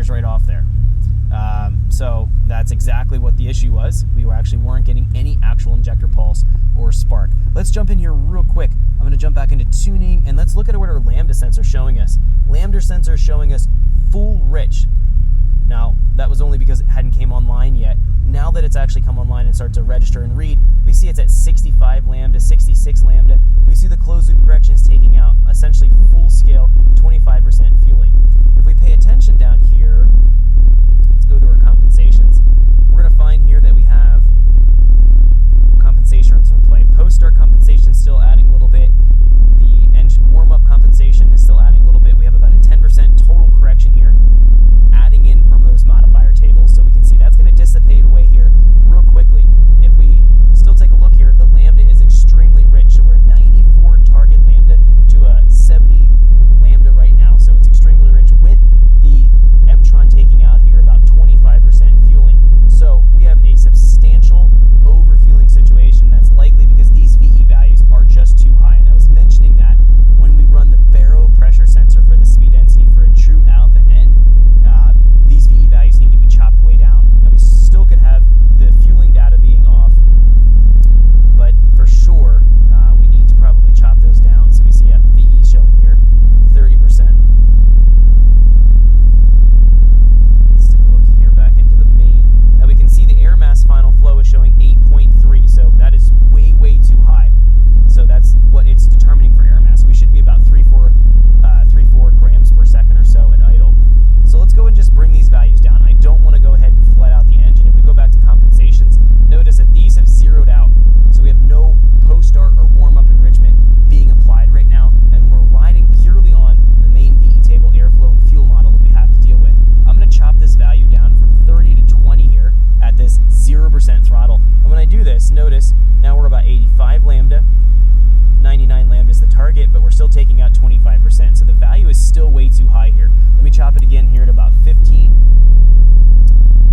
fires right off there. So that's exactly what the issue was. We weren't getting any actual injector pulse or spark. Let's jump in here real quick. I'm going to jump back into tuning, and let's look at what our lambda sensor is showing us. Lambda sensor is showing us full rich. Now, that was only because it hadn't came online yet. Now that it's actually come online and started to register and read, we see it's at 65 lambda, 66 lambda. We see the closed loop correction is taking out essentially full scale 25% fueling. If we pay attention down here, let's go to our compensations. We're going to find here that we have compensations in play. Post-start compensation still adding a little bit. The engine warm-up compensation is still adding a little bit. We have about a 10% total correction here, adding in from those modifier tables. So we can see that's going to dissipate away here real quickly. If we still take a look here, the lambda is extremely rich. So we're a 94 target lambda to a 70 lambda right now. So it's extremely rich with the Emtron taking out here about 25% fueling. So we have a substantial overfueling situation. That's likely because these VE values are just too high. And I was mentioning that when we run the baro pressure sensor for the speed density for a true alpha N, these VE values need to be chopped way down. Now we still could have the fueling data being off, but for sure we need to probably chop those down. So we see VE showing here 30%. Let's take a look here back into the main. Now we can see the air mass final flow is showing 8.3, so that is way, way too high. So that's what it's determining for air mass. We should be about 3-4 grams per second or so at idle. So let's go and just bring these values down. I don't want to go ahead and flood out the engine. If we go back to compensations, notice that these have zeroed out. So we have no post-start or warm-up enrichment being applied right now, and we're riding purely on the main VE table airflow and fuel model that we have to deal with. I'm going to chop this value down from 30 to 20 here at this 0% throttle. And when I do this, notice now we're about 85 lambda, 99 lambda is the target, but we're still taking out 25%. So the value is still way too high here. Let me chop it again here at about 15.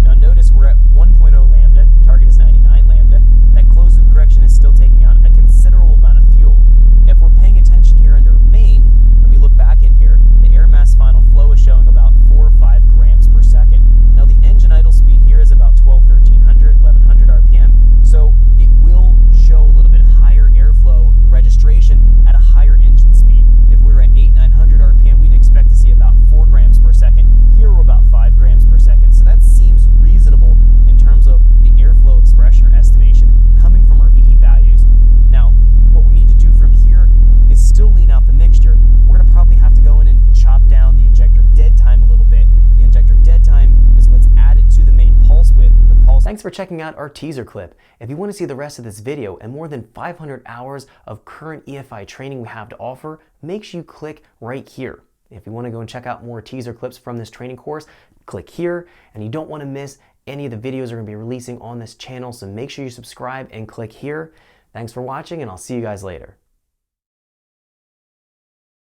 Now notice we're at 1.0 lambda, target is 99 lambda. That closed loop correction is still taking out a considerable amount of fuel. If we're paying attention here under main, and we look back in here, the air mass final flow is showing about 4 or 5 grams per second. Now the engine idle speed here is about 1300, 1100 RPM, so it will show a little bit higher airflow registration at a higher engine speed. If we were at 900 RPM, we'd expect to see about 4 grams per second. Here we're about 5 grams per second, so that seems reasonable in terms of the airflow expression or estimation coming from our VE values. Now, what we need to do from here is still lean out the mixture. We're going to probably have to go in and chop down the injector dead time a little bit. The injector dead time is what's added to the main pulse width. The pulse. Thanks for checking out our teaser clip. If you want to see the rest of this video and more than 500 hours of current EFI training we have to offer, make sure you click right here. If you want to go and check out more teaser clips from this training course, click here. And you don't want to miss any of the videos we're going to be releasing on this channel, so make sure you subscribe and click here. Thanks for watching, and I'll see you guys later.